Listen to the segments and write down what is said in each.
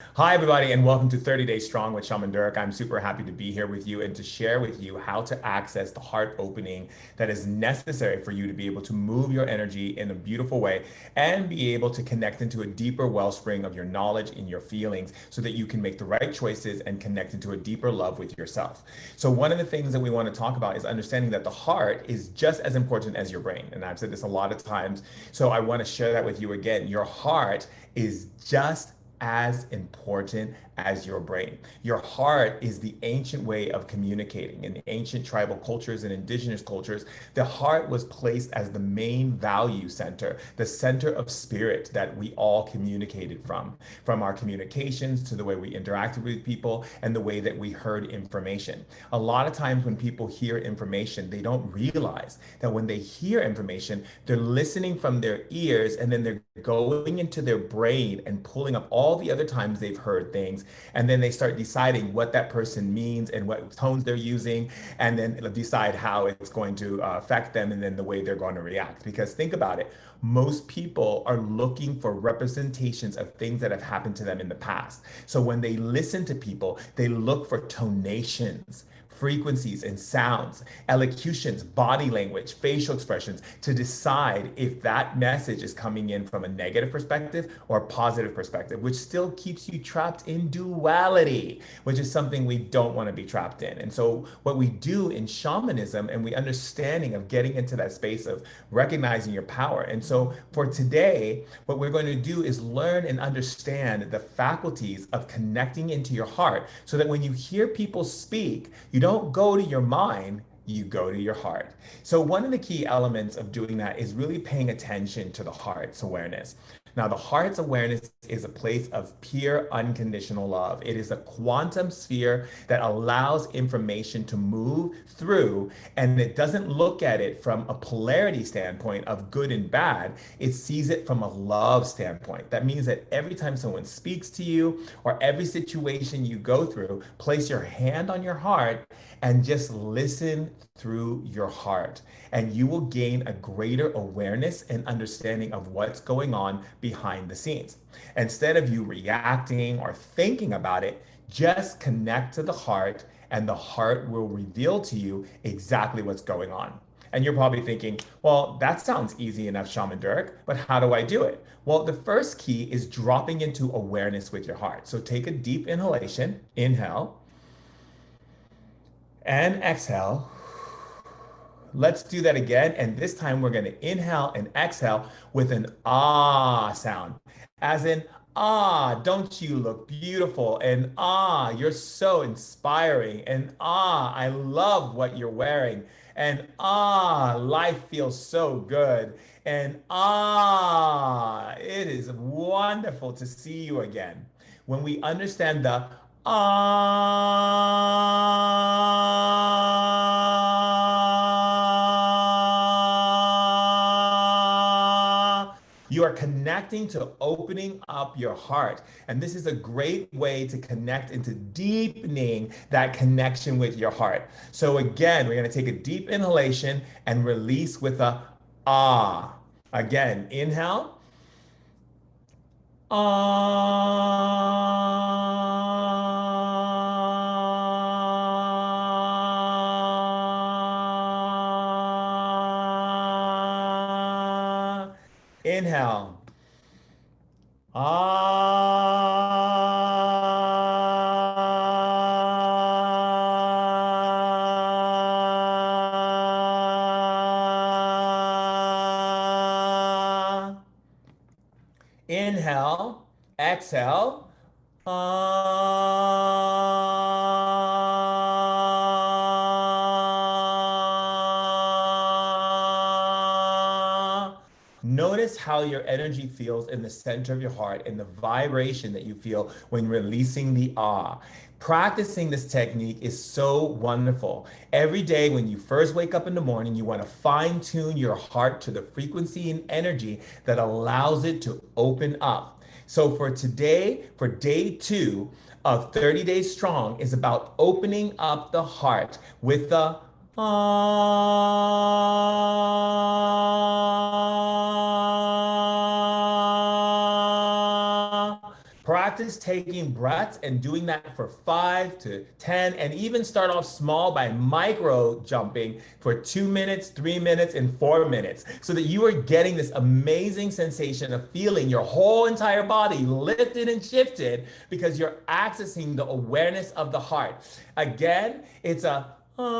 Hi, everybody, and welcome to 30 Days Strong with Shaman. I'm super happy to be here with you and to share with you how to access the heart opening that is necessary for you to be able to move your energy in a beautiful way and be able to connect into a deeper wellspring of your knowledge and your feelings so that you can make the right choices and connect into a deeper love with yourself. So, one of the things that we want to talk about is understanding that the heart is just as important as your brain. And I've said this a lot of times. So, I want to share that with you again. Your heart is just as important as your brain. Your heart is the ancient way of communicating. In ancient tribal cultures and indigenous cultures, the heart was placed as the main value center, the center of spirit that we all communicated from our communications to the way we interacted with people and the way that we heard information. A lot of times when people hear information, they don't realize that when they hear information, they're listening from their ears and then they're going into their brain and pulling up all the other times they've heard things. And then they start deciding what that person means and what tones they're using, and then decide how it's going to affect them and then the way they're going to react. Because think about it, most people are looking for representations of things that have happened to them in the past. So when they listen to people, they look for tonations, frequencies and sounds, elocutions, body language, facial expressions to decide if that message is coming in from a negative perspective or a positive perspective, which still keeps you trapped in duality, which is something we don't want to be trapped in. And so, what we do in shamanism and we understanding of getting into that space of recognizing your power. And so, for today, what we're going to do is learn and understand the faculties of connecting into your heart so that when you hear people speak, you don't go to your mind, you go to your heart. So, one of the key elements of doing that is really paying attention to the heart's awareness. Now, the heart's awareness is a place of pure unconditional love. It is a quantum sphere that allows information to move through, and it doesn't look at it from a polarity standpoint of good and bad. It sees it from a love standpoint. That means that every time someone speaks to you or every situation you go through, place your hand on your heart and just listen through your heart. And you will gain a greater awareness and understanding of what's going on behind the scenes. Instead of you reacting or thinking about it, just connect to the heart, and the heart will reveal to you exactly what's going on. And you're probably thinking, well, that sounds easy enough, Shaman Durek, but how do I do it? Well, the first key is dropping into awareness with your heart. So take a deep inhalation, inhale, and exhale. Let's do that again. And this time we're going to inhale and exhale with an ah sound, as in, ah, don't you look beautiful? And ah, you're so inspiring. And ah, I love what you're wearing. And ah, life feels so good. And ah, it is wonderful to see you again. When we understand the you are connecting to opening up your heart. And this is a great way to connect into deepening that connection with your heart. So, again, we're going to take a deep inhalation and release with a ah. Again, inhale. Ah. Inhale. Ah. Inhale, exhale. Notice how your energy feels in the center of your heart and the vibration that you feel when releasing the ah. Practicing this technique is so wonderful. Every day when you first wake up in the morning, you want to fine tune your heart to the frequency and energy that allows it to open up. So for today, for day 2 of 30 Days Strong, is about opening up the heart with the ah. Practice taking breaths and doing that for 5 to 10, and even start off small by micro jumping for 2 minutes, 3 minutes, and 4 minutes, so that you are getting this amazing sensation of feeling your whole entire body lifted and shifted because you're accessing the awareness of the heart. Again, it's a ah,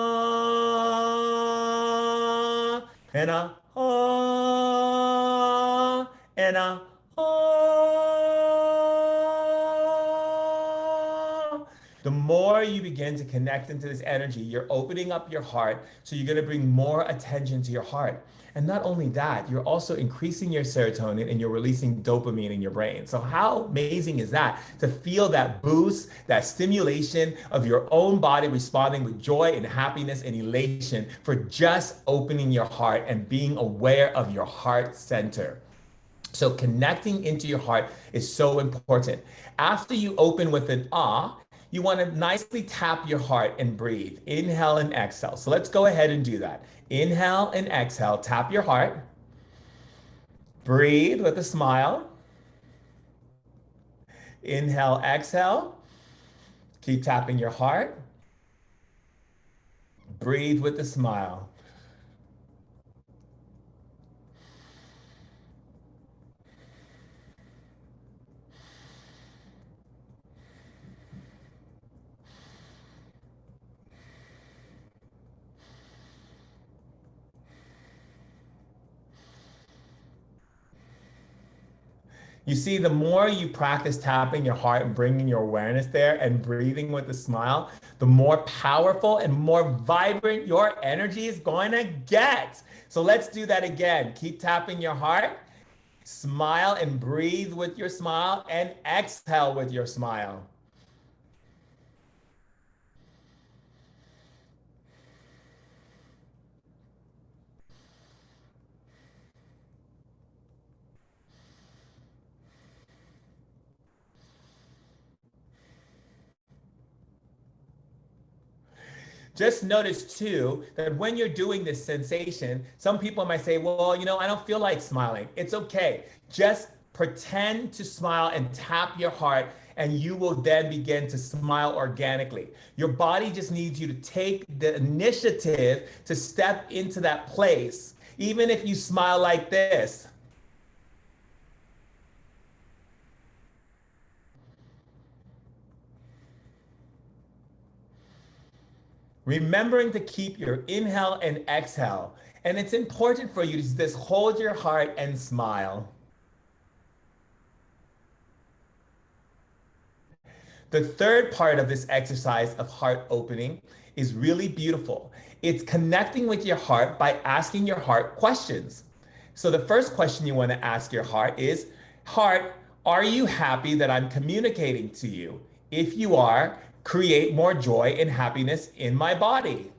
and a ah, and a ah. The more you begin to connect into this energy, you're opening up your heart. So you're going to bring more attention to your heart. And not only that, you're also increasing your serotonin and you're releasing dopamine in your brain. So, how amazing is that to feel that boost, that stimulation of your own body responding with joy and happiness and elation for just opening your heart and being aware of your heart center? So, connecting into your heart is so important. After you open with an ah, you want to nicely tap your heart and breathe. Inhale and exhale. So let's go ahead and do that. Inhale and exhale. Tap your heart. Breathe with a smile. Inhale, exhale. Keep tapping your heart. Breathe with a smile. You see, the more you practice tapping your heart and bringing your awareness there and breathing with a smile, the more powerful and more vibrant your energy is going to get. So let's do that again. Keep tapping your heart, smile and breathe with your smile, and exhale with your smile. Just notice too that when you're doing this sensation, some people might say, well, I don't feel like smiling. It's okay. Just pretend to smile and tap your heart, and you will then begin to smile organically. Your body just needs you to take the initiative to step into that place. Even if you smile like this, remembering to keep your inhale and exhale. And it's important for you to just hold your heart and smile. The third part of this exercise of heart opening is really beautiful. It's connecting with your heart by asking your heart questions. So the first question you want to ask your heart is, heart, are you happy that I'm communicating to you? If you are, create more joy and happiness in my body.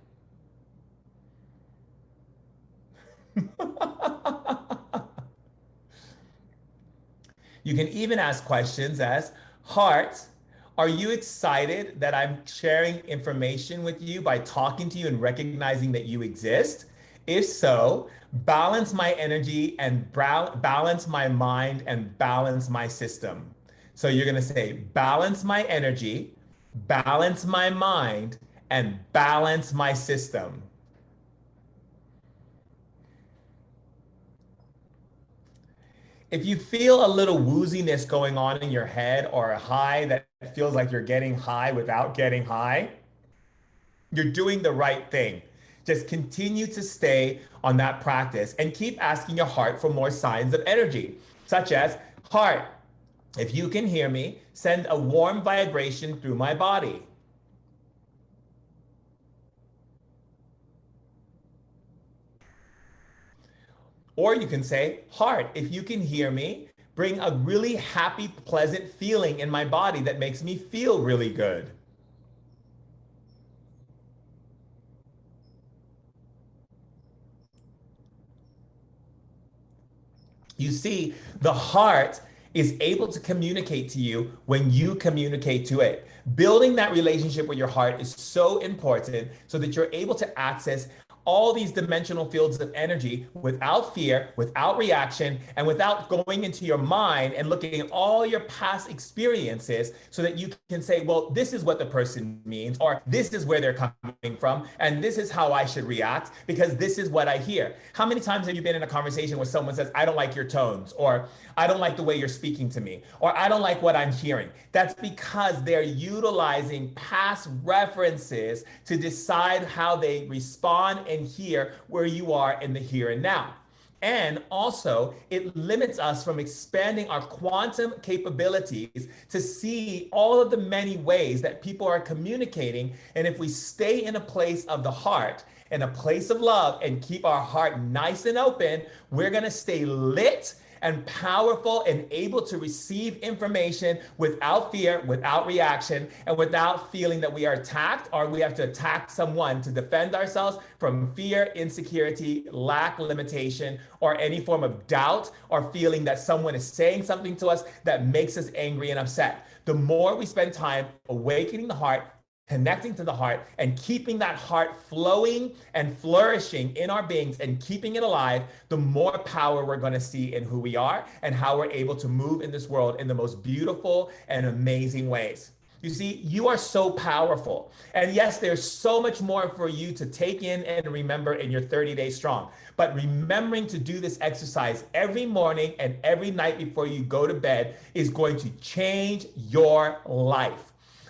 You can even ask questions as, heart, are you excited that I'm sharing information with you by talking to you and recognizing that you exist? If so, balance my energy and balance my mind and balance my system. So you're going to say, balance my energy, balance my mind, and balance my system. If you feel a little wooziness going on in your head or a high that feels like you're getting high without getting high, you're doing the right thing. Just continue to stay on that practice and keep asking your heart for more signs of energy, such as, heart, if you can hear me, send a warm vibration through my body. Or you can say, heart, if you can hear me, bring a really happy, pleasant feeling in my body that makes me feel really good. You see, the heart is able to communicate to you when you communicate to it. Building that relationship with your heart is so important so that you're able to access all these dimensional fields of energy without fear, without reaction, and without going into your mind and looking at all your past experiences so that you can say, well, this is what the person means, or this is where they're coming from, and this is how I should react because this is what I hear. How many times have you been in a conversation where someone says, I don't like your tones, or I don't like the way you're speaking to me, or I don't like what I'm hearing? That's because they're utilizing past references to decide how they respond and hear where you are in the here and now. And also, it limits us from expanding our quantum capabilities to see all of the many ways that people are communicating. And if we stay in a place of the heart, in a place of love, and keep our heart nice and open, we're going to stay lit and powerful and able to receive information without fear, without reaction, and without feeling that we are attacked or we have to attack someone to defend ourselves from fear, insecurity, lack, limitation, or any form of doubt or feeling that someone is saying something to us that makes us angry and upset. The more we spend time awakening the heart, connecting to the heart and keeping that heart flowing and flourishing in our beings and keeping it alive, the more power we're going to see in who we are and how we're able to move in this world in the most beautiful and amazing ways. You see, you are so powerful. And yes, there's so much more for you to take in and remember in your 30 days strong. But remembering to do this exercise every morning and every night before you go to bed is going to change your life.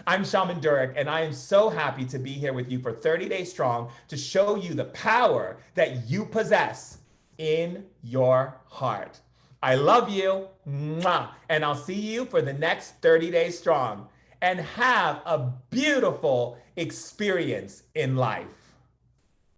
I'm Shaman Durek, and I am so happy to be here with you for 30 Days Strong to show you the power that you possess in your heart. I love you, mwah, and I'll see you for the next 30 Days Strong. And have a beautiful experience in life.